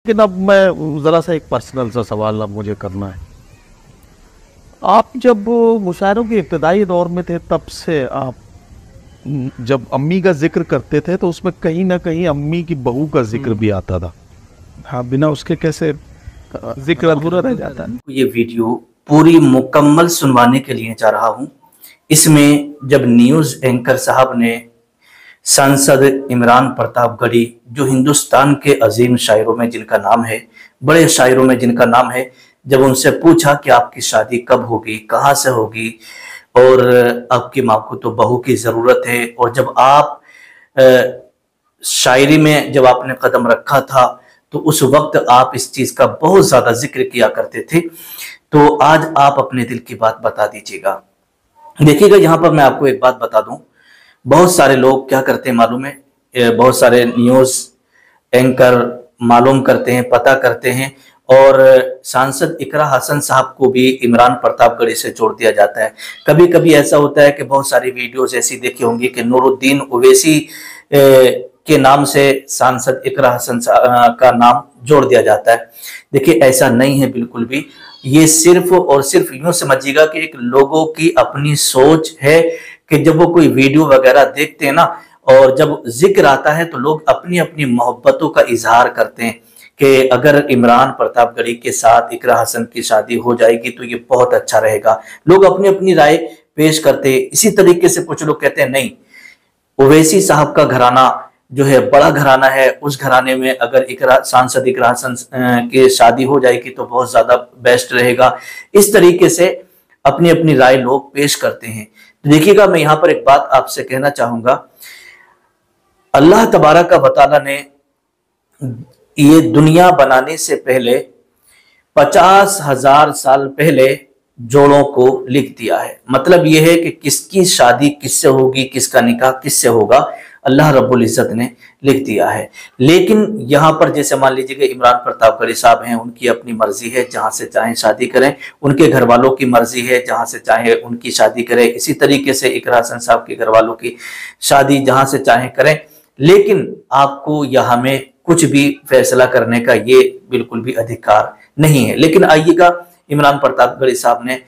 लेकिन अब मैं ज़रा सा एक पर्सनल सा सवाल अब मुझे करना है। आप जब मुशायरों के इब्तदाई दौर में थे तब से आप जब अम्मी का जिक्र करते थे तो उसमें कहीं ना कहीं अम्मी की बहू का जिक्र भी आता था। हाँ, बिना उसके कैसे जिक्र अधूरा रह जाता है। ये वीडियो पूरी मुकम्मल सुनवाने के लिए जा रहा हूँ। इसमें जब न्यूज़ एंकर साहब ने सांसद इमरान प्रतापगढ़ी, जो हिंदुस्तान के अजीम शायरों में जिनका नाम है, बड़े शायरों में जिनका नाम है, जब उनसे पूछा कि आपकी शादी कब होगी, कहाँ से होगी और आपकी माँ को तो बहू की ज़रूरत है, और जब आप शायरी में जब आपने कदम रखा था तो उस वक्त आप इस चीज़ का बहुत ज़्यादा जिक्र किया करते थे, तो आज आप अपने दिल की बात बता दीजिएगा। देखिएगा, यहाँ पर मैं आपको एक बात बता दूं, बहुत सारे लोग क्या करते हैं मालूम है, बहुत सारे न्यूज़ एंकर मालूम करते हैं, पता करते हैं, और सांसद इकरा हसन साहब को भी इमरान प्रतापगढ़ी से जोड़ दिया जाता है। कभी कभी ऐसा होता है कि बहुत सारी वीडियोस ऐसी देखी होंगी कि नूरुद्दीन ओवैसी के नाम से सांसद इकरा हसन का नाम जोड़ दिया जाता है। देखिए, ऐसा नहीं है बिल्कुल भी। ये सिर्फ और सिर्फ यूं समझिएगा कि एक लोगों की अपनी सोच है कि जब वो कोई वीडियो वगैरह देखते हैं ना, और जब जिक्र आता है तो लोग अपनी अपनी मोहब्बतों का इजहार करते हैं कि अगर इमरान प्रतापगढ़ी के साथ इकरा हसन की शादी हो जाएगी तो ये बहुत अच्छा रहेगा। लोग अपनी अपनी राय पेश करते हैं। इसी तरीके से कुछ लोग कहते हैं नहीं, ओवैसी साहब का घराना जो है बड़ा घराना है, उस घराने में अगर सांसद इकरा हसन की शादी हो जाएगी तो बहुत ज्यादा बेस्ट रहेगा। इस तरीके से अपनी अपनी राय लोग पेश करते हैं। तो देखिएगा, मैं यहाँ पर एक बात आपसे कहना चाहूंगा, अल्लाह तबारक व तआला ने ये दुनिया बनाने से पहले 50,000 साल पहले जोड़ों को लिख दिया है। मतलब यह है कि किसकी शादी किससे होगी, किसका निकाह किससे होगा, अल्लाह रब्बुल इज्जत ने लिख दिया है। लेकिन यहाँ पर जैसे मान लीजिए इमरान प्रतापगढ़ी साहब हैं, उनकी अपनी मर्जी है, जहाँ से चाहें शादी करें। उनके घर वालों की मर्जी है, जहाँ से चाहे उनकी शादी करें। इसी तरीके से इकरा हसन साहब के घर वालों की शादी जहाँ से चाहें करें। लेकिन आपको या हमें कुछ भी फैसला करने का ये बिल्कुल भी अधिकार नहीं है। लेकिन आइएगा, इमरान प्रतापगढ़ी साहब ने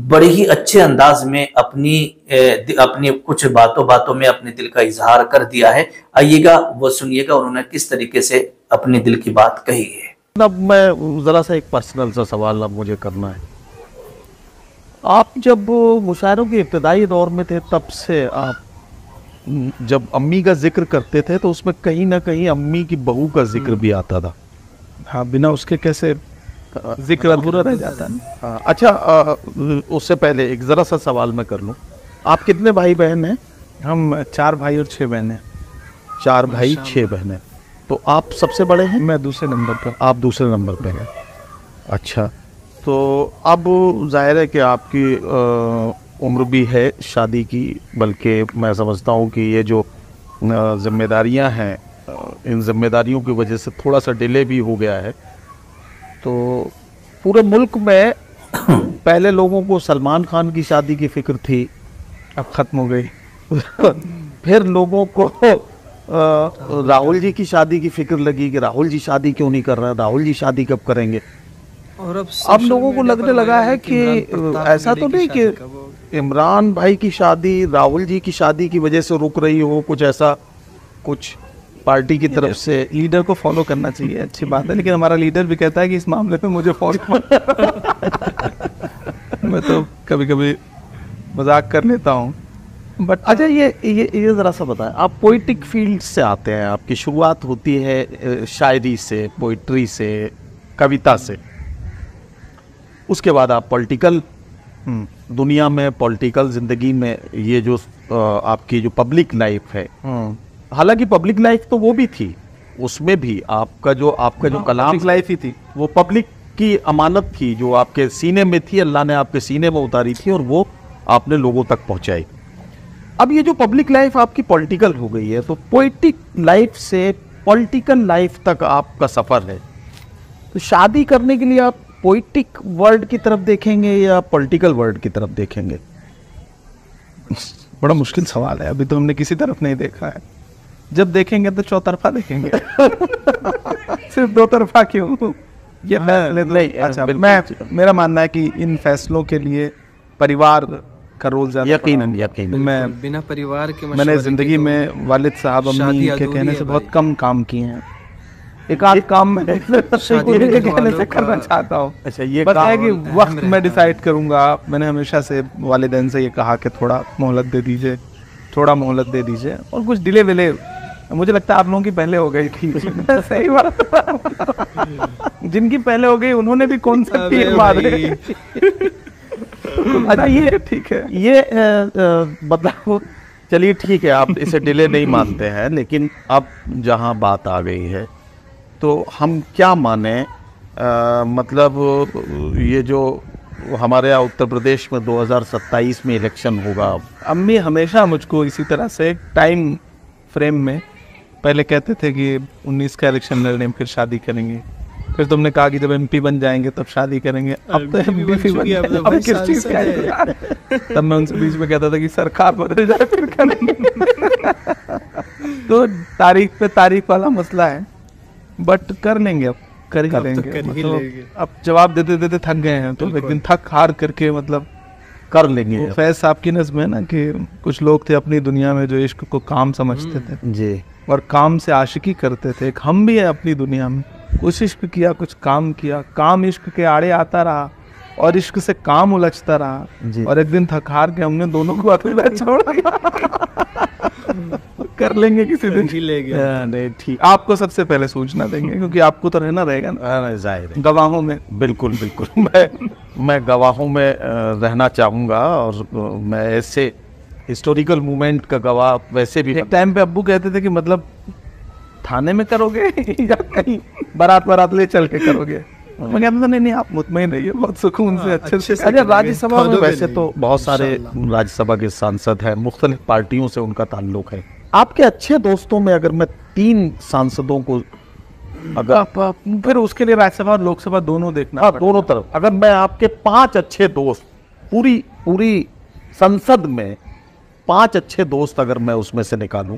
बड़े ही अच्छे अंदाज में अपनी कुछ बातों में अपने दिल का इजहार कर दिया है। आइएगा, वो सुनिएगा उन्होंने किस तरीके से अपने दिल की बात कही है। अब मैं ज़रा सा एक पर्सनल सा सवाल अब मुझे करना है। आप जब मुशायरों के इब्तदाई दौर में थे तब से आप जब अम्मी का जिक्र करते थे तो उसमें कहीं ना कहीं अम्मी की बहू का जिक्र भी आता था। हाँ, बिना उसके कैसे जिक्र अधूरा रह जाता है। हाँ, अच्छा, उससे पहले एक ज़रा सा सवाल मैं कर लूँ, आप कितने भाई बहन हैं? हम 4 भाई और 6 बहनें। 4 भाई 6 बहनें। तो आप सबसे बड़े हैं? मैं दूसरे नंबर पर। आप दूसरे नंबर पे हैं। अच्छा, तो अब जाहिर है कि आपकी उम्र भी है शादी की, बल्कि मैं समझता हूँ कि ये जो जिम्मेदारियाँ हैं, इन जिम्मेदारियों की वजह से थोड़ा सा डिले भी हो गया है। तो पूरे मुल्क में पहले लोगों को सलमान खान की शादी की फिक्र थी, अब ख़त्म हो गई। फिर लोगों को राहुल जी की शादी की फिक्र लगी कि राहुल जी शादी क्यों नहीं कर रहे, राहुल जी शादी कब करेंगे। और अब लोगों को लगने लगा है कि ऐसा तो नहीं कि इमरान भाई की शादी राहुल जी की शादी की वजह से रुक रही हो, कुछ ऐसा कुछ पार्टी की तरफ से। लीडर को फॉलो करना चाहिए, अच्छी बात है, लेकिन हमारा लीडर भी कहता है कि इस मामले पे मुझे फॉलो मैं तो कभी कभी मजाक कर लेता हूँ, बट अच्छा, ये ज़रा सा बताएं, आप पोइटिक फील्ड से आते हैं, आपकी शुरुआत होती है शायरी से, पोइट्री से, कविता से, उसके बाद आप पॉलिटिकल दुनिया में, पॉलिटिकल ज़िंदगी में, ये जो आपकी जो पब्लिक लाइफ है, हालांकि पब्लिक लाइफ तो वो भी थी, उसमें भी आपका जो कलाम लाइफ ही थी, वो पब्लिक की अमानत थी जो आपके सीने में थी, अल्लाह ने आपके सीने में उतारी थी और वो आपने लोगों तक पहुंचाई। अब ये जो पब्लिक लाइफ आपकी पॉलिटिकल हो गई है, तो पोइटिक लाइफ से पॉलिटिकल लाइफ तक आपका सफ़र है, तो शादी करने के लिए आप पोइटिक वर्ड की तरफ देखेंगे या पॉलिटिकल वर्ड की तरफ देखेंगे? बड़ा मुश्किल सवाल है, अभी तो हमने किसी तरफ नहीं देखा है। जब देखेंगे तो चौतरफा देखेंगे। सिर्फ दो तरफा क्यों? ये फैसले तो नहीं, अच्छा, बिल्कुल। मेरा मानना है कि इन फैसलों के लिए परिवार का रोल ज्यादा यकीनन यकीनन। मैं बिना परिवार के मैंने मशवरे जिंदगी के तो में वालिद साहब शादी अम्मी के अधूरी कहने है से बहुत भाई। कम काम किए हैं। एक आध काम मैं शादी उनके में कहने वालों से का- करना चाहता हूँ। अच्छा, ये बस है कि अहम वक्त मैं रहता डिसाइड करूंगा। मैंने हमेशा से वालिदैन से ये कहा कि थोड़ा मोहलत दे दीजिए, थोड़ा मोहलत दे दीजिए, और कुछ डिले विले मुझे लगता है आप लोगों की पहले हो गई थी। सही बात। जिनकी पहले हो गई उन्होंने भी कौन सा अबे तीर मारे। भाई। अच्छा, ये ठीक है। ये मतलब चलिए ठीक है, आप इसे डिले नहीं मानते हैं, लेकिन अब जहाँ बात आ गई है तो हम क्या माने, मतलब ये जो हमारे यहाँ उत्तर प्रदेश में 2027 में इलेक्शन होगा। अम्मी हमेशा मुझको इसी तरह से टाइम फ्रेम में पहले कहते थे कि 19 का इलेक्शन लड़ने फिर शादी करेंगे, फिर तुमने कहा कि जब एमपी बन जाएंगे तब शादी करेंगे। अब तो MP एमपी बन बन चुकी है, अब तो जाए, अब भाई किस चीज का सांसद है। इंतजार? तब मैं उनसे बीच में कहता था कि सरकार बदल जाए फिर करेंगे। तो तारीख पे तारीख वाला मसला है, बट कर लेंगे, अब कर तो लेंगे। कर ही मतलब लेंगे। अब जवाब देते देते थक गए हैं, तो एक दिन थक हार करके मतलब कर लेंगे। वो फैज साहब की नज़्म है ना कि कुछ लोग थे अपनी दुनिया में जो इश्क को काम समझते थे जी। और काम से आशिकी करते थे। एक हम भी है अपनी दुनिया में, कुछ इश्क किया, कुछ काम किया, काम इश्क के आड़े आता रहा और इश्क से काम उलझता रहा, जी। और एक दिन थक हार के हमने दोनों को अकेला छोड़ दिया। कर लेंगे किसी दिन। ही ले गया। नहीं ठीक, आपको सबसे पहले सूचना देंगे क्योंकि आपको तो रहना रहेगा ना जाहिर है, गवाहों में। बिल्कुल बिल्कुल। मैं गवाहों में रहना चाहूँगा, और मैं ऐसे हिस्टोरिकल मूवमेंट का गवाह वैसे भी। एक टाइम पे अब्बू कहते थे कि मतलब थाने में करोगे या कहीं बारात ले चल के करोगे। मैं कहता था नहीं आप मुतमईन रहिए, बहुत सुकून से अच्छे से। से अच्छा, करेंगे। राज्यसभा में पौधों पे वैसे नहीं। तो बहुत सारे राज्यसभा के सांसद हैं, मुख्तलिफ पार्टियों से उनका ताल्लुक है। आपके अच्छे दोस्तों में अगर मैं 3 सांसदों को, अगर फिर उसके लिए राज्यसभा और लोकसभा दोनों देखना हाँ पड़ता दोनों तरफ, अगर मैं आपके 5 अच्छे दोस्त, पूरी संसद में 5 अच्छे दोस्त अगर मैं उसमें से निकालूं।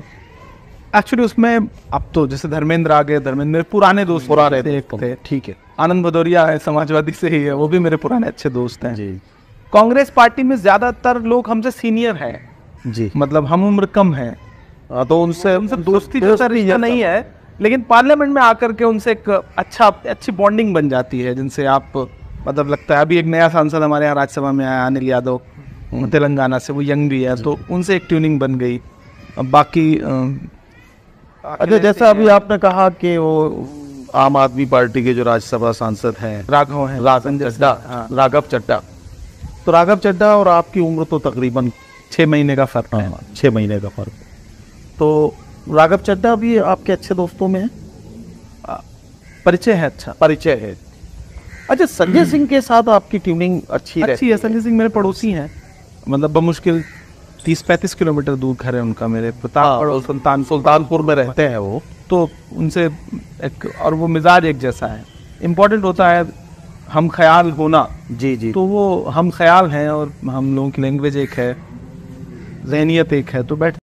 एक्चुअली उसमें अब तो जैसे धर्मेंद्र आ गए, धर्मेंद्र मेरे पुराने दोस्त पुराने थे, एक दोस्त, थे। ठीक है आनंद भदौरिया है, समाजवादी से ही है, वो भी मेरे पुराने अच्छे दोस्त हैं। जी कांग्रेस पार्टी में ज्यादातर लोग हमसे सीनियर हैं, जी। मतलब हम उम्र कम है, तो उनसे दोस्ती जैसा रिश्ता नहीं है, लेकिन पार्लियामेंट में आकर के उनसे एक अच्छी बॉन्डिंग बन जाती है, जिनसे आप मतलब लगता है। अभी एक नया सांसद हमारे यहाँ राज्यसभा में आया, अनिल यादव, तेलंगाना से, वो यंग भी है, तो उनसे एक ट्यूनिंग बन गई। अब बाकी अच्छा, जैसा अभी आपने कहा कि वो आम आदमी पार्टी के जो राज्यसभा सांसद हैं राघव हैं, राघव चड्ढा, तो राघव चड्ढा और आपकी उम्र तो तकरीबन 6 महीने का फर्क है। 6 महीने का फर्क। तो राघव चड्ढा भी आपके अच्छे दोस्तों में है, परिचय है, अच्छा परिचय है। अच्छा, संजय सिंह के साथ आपकी ट्यूनिंग अच्छी अच्छी है। संजय सिंह मेरे पड़ोसी हैं, मतलब बमुश्किल 30-35 किलोमीटर दूर घर है उनका मेरे प्रतापगढ़ और सुल्तानपुर में रहते हैं वो। तो उनसे एक, और वो मिजाज एक जैसा है। इम्पोर्टेंट होता है हम ख्याल होना, जी जी। तो वो हम ख्याल हैं और हम लोगों की लैंग्वेज एक है, ज़हनियत एक है, तो बैठ